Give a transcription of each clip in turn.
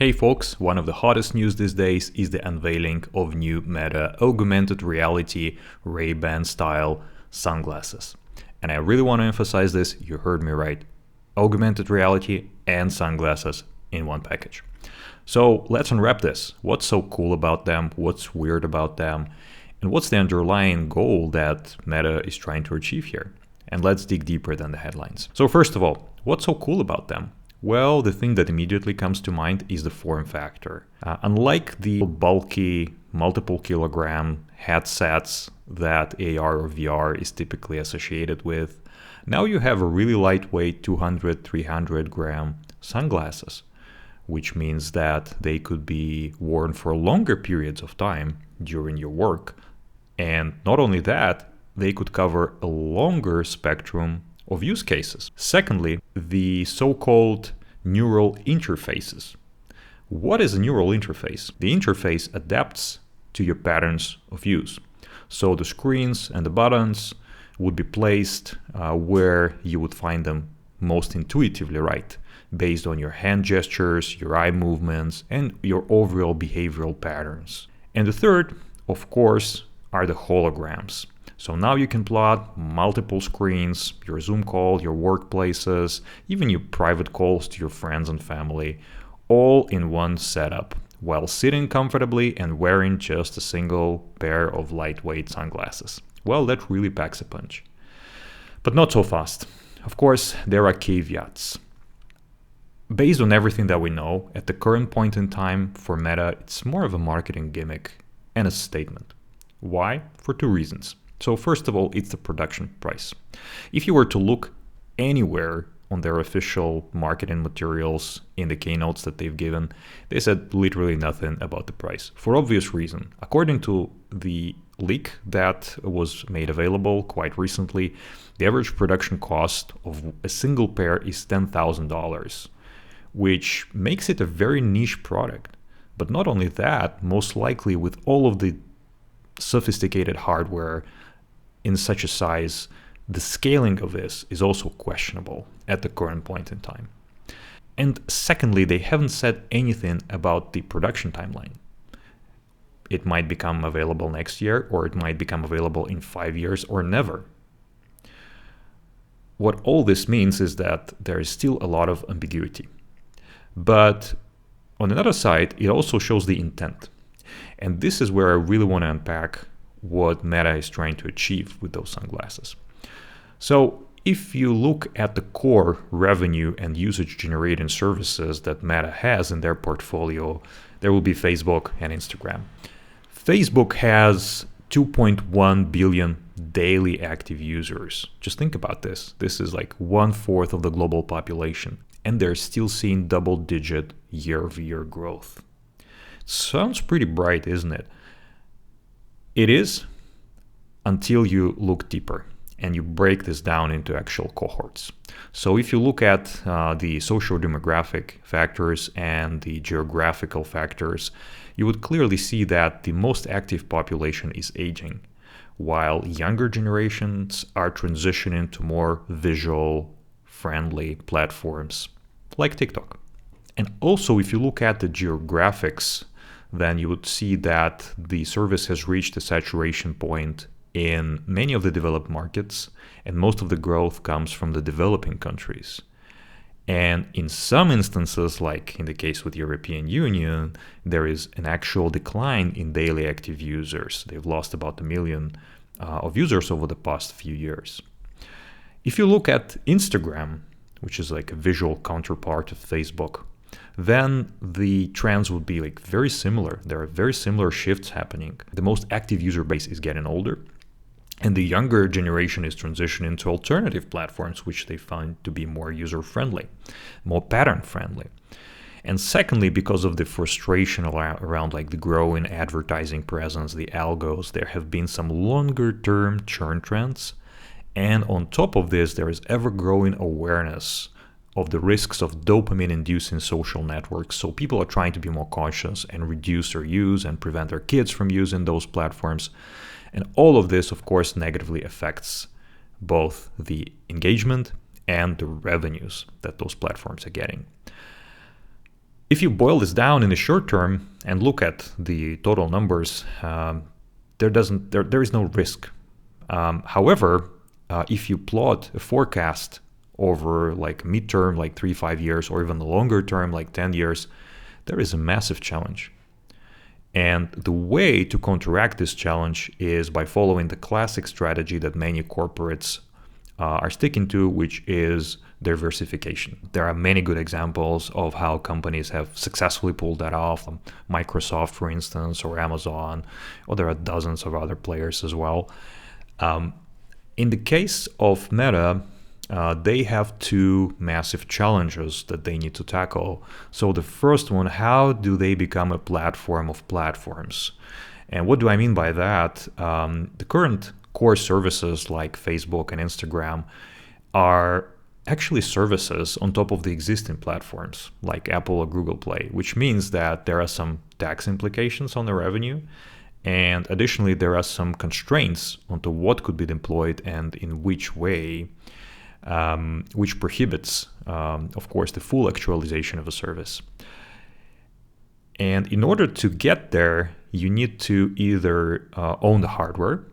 Hey folks, one of the hottest news these days is the unveiling of new Meta augmented reality Ray-Ban style sunglasses. And I really want to emphasize this, you heard me right. Augmented reality and sunglasses in one package. So let's unwrap this. What's so cool about them? What's weird about them? And what's the underlying goal that Meta is trying to achieve here? And let's dig deeper than the headlines. So first of all, what's so cool about them? Well, the thing that immediately comes to mind is the form factor. Unlike the bulky, multiple kilogram headsets that AR or VR is typically associated with, now you have a really lightweight 200-300 gram sunglasses, which means that they could be worn for longer periods of time during your work. And not only that, they could cover a longer spectrum of use cases. Secondly, the so-called neural interfaces. What is a neural interface? The interface adapts to your patterns of use. So the screens and the buttons would be placed where you would find them most intuitively right, based on your hand gestures, your eye movements, and your overall behavioral patterns. And the third, of course, are the holograms. So now you can plot multiple screens, your Zoom call, your workplaces, even your private calls to your friends and family, all in one setup, while sitting comfortably and wearing just a single pair of lightweight sunglasses. Well, that really packs a punch. But not so fast. Of course, there are caveats. Based on everything that we know, at the current point in time for Meta, it's more of a marketing gimmick and a statement. Why? For two reasons. So first of all, it's the production price. If you were to look anywhere on their official marketing materials in the keynotes that they've given, they said literally nothing about the price for obvious reason. According to the leak that was made available quite recently, the average production cost of a single pair is $10,000, which makes it a very niche product. But not only that, most likely with all of the sophisticated hardware in such a size, the scaling of this is also questionable at the current point in time. And secondly, they haven't said anything about the production timeline. It might become available next year, or it might become available in 5 years, or never. What all this means is that there is still a lot of ambiguity. But on another side, it also shows the intent. And this is where I really want to unpack what Meta is trying to achieve with those sunglasses. So if you look at the core revenue and usage generating services that Meta has in their portfolio, there will be Facebook and Instagram. Facebook has 2.1 billion daily active users. Just think about this. This is like 1/4 of the global population, and they're still seeing double-digit year-over-year growth. Sounds pretty bright, isn't it? It is, until you look deeper and you break this down into actual cohorts. So if you look at the social demographic factors and the geographical factors, you would clearly see that the most active population is aging, while younger generations are transitioning to more visual-friendly platforms like TikTok. And also, if you look at the geographics, then you would see that the service has reached a saturation point in many of the developed markets, and most of the growth comes from the developing countries. And in some instances, like in the case with European Union, there is an actual decline in daily active users. They've lost about 1 million of users over the past few years. If you look at Instagram, which is like a visual counterpart of Facebook, then the trends would be like very similar. There are very similar shifts happening. The most active user base is getting older, and the younger generation is transitioning to alternative platforms, which they find to be more user-friendly, more pattern-friendly. And secondly, because of the frustration around like the growing advertising presence, the algos, there have been some longer-term churn trends. And on top of this, there is ever-growing awareness of the risks of dopamine-inducing social networks. So people are trying to be more cautious and reduce their use and prevent their kids from using those platforms. And all of this, of course, negatively affects both the engagement and the revenues that those platforms are getting. If you boil this down in the short term and look at the total numbers, there is no risk. However, if you plot a forecast over like midterm, like 3-5 years, or even the longer term, like 10 years, there is a massive challenge. And the way to counteract this challenge is by following the classic strategy that many corporates are sticking to, which is diversification. There are many good examples of how companies have successfully pulled that off. Microsoft, for instance, or Amazon, or there are dozens of other players as well. In the case of Meta, they have two massive challenges that they need to tackle. So the first one, how do they become a platform of platforms? And what do I mean by that? The current core services like Facebook and Instagram are actually services on top of the existing platforms like Apple or Google Play, which means that there are some tax implications on the revenue. And additionally, there are some constraints onto what could be deployed and in which way, which prohibits, of course, the full actualization of a service. And in order to get there, you need to either own the hardware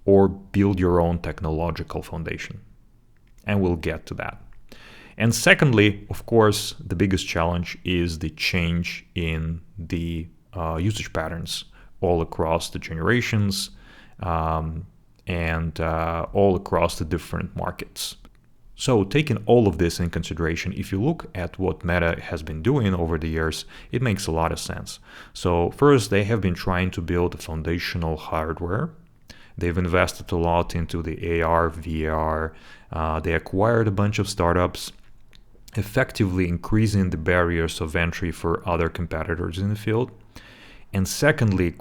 or build your own technological foundation. And we'll get to that. And secondly, of course, the biggest challenge is the change in the usage patterns all across the generations and all across the different markets. So taking all of this in consideration, if you look at what Meta has been doing over the years, it makes a lot of sense. So first, they have been trying to build a foundational hardware. They've invested a lot into the AR, VR. They acquired a bunch of startups, effectively increasing the barriers of entry for other competitors in the field. And secondly,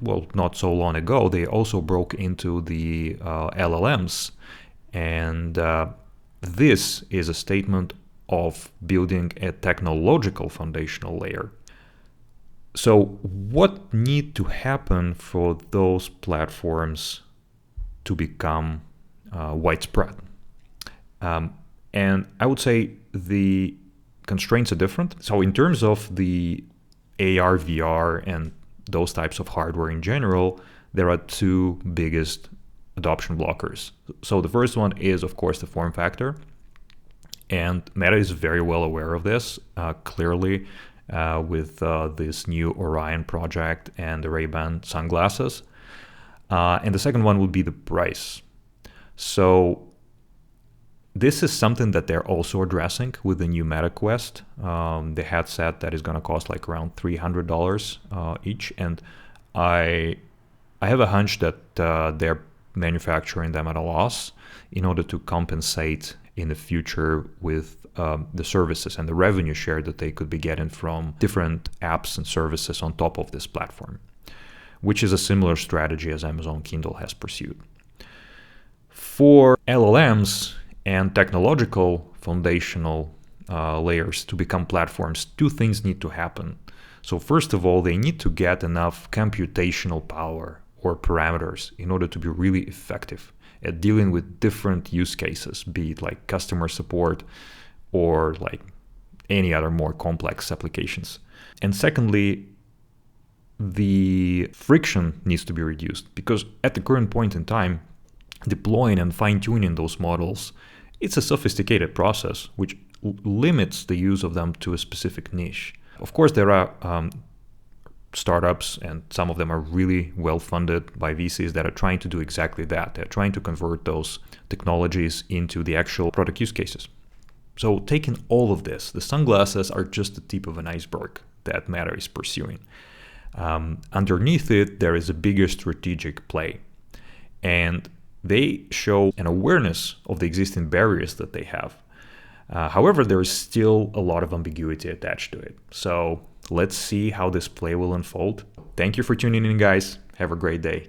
not so long ago, they also broke into the LLMs. And this is a statement of building a technological foundational layer. So what needs to happen for those platforms to become widespread? And I would say the constraints are different. So in terms of the AR, VR, and those types of hardware in general, there are two biggest adoption blockers. So the first one is, of course, the form factor. And Meta is very well aware of this, clearly, with this new Orion project and the Ray-Ban sunglasses. And the second one would be the price. So this is something that they're also addressing with the new Meta Quest, the headset that is going to cost like around $300 each. And I have a hunch that they're manufacturing them at a loss in order to compensate in the future with the services and the revenue share that they could be getting from different apps and services on top of this platform, which is a similar strategy as Amazon Kindle has pursued. For LLMs and technological foundational layers to become platforms, two things need to happen. So first of all, they need to get enough computational power or parameters in order to be really effective at dealing with different use cases, be it like customer support or like any other more complex applications. And secondly, the friction needs to be reduced, because at the current point in time, deploying and fine-tuning those models, it's a sophisticated process which limits the use of them to a specific niche. Of course, there are startups, and some of them are really well funded by VCs that are trying to do exactly that. They're trying to convert those technologies into the actual product use cases. So taking all of this, the sunglasses are just the tip of an iceberg that Meta is pursuing. Underneath it, there is a bigger strategic play. And they show an awareness of the existing barriers that they have. However, there is still a lot of ambiguity attached to it. So let's see how this play will unfold. Thank you for tuning in, guys. Have a great day.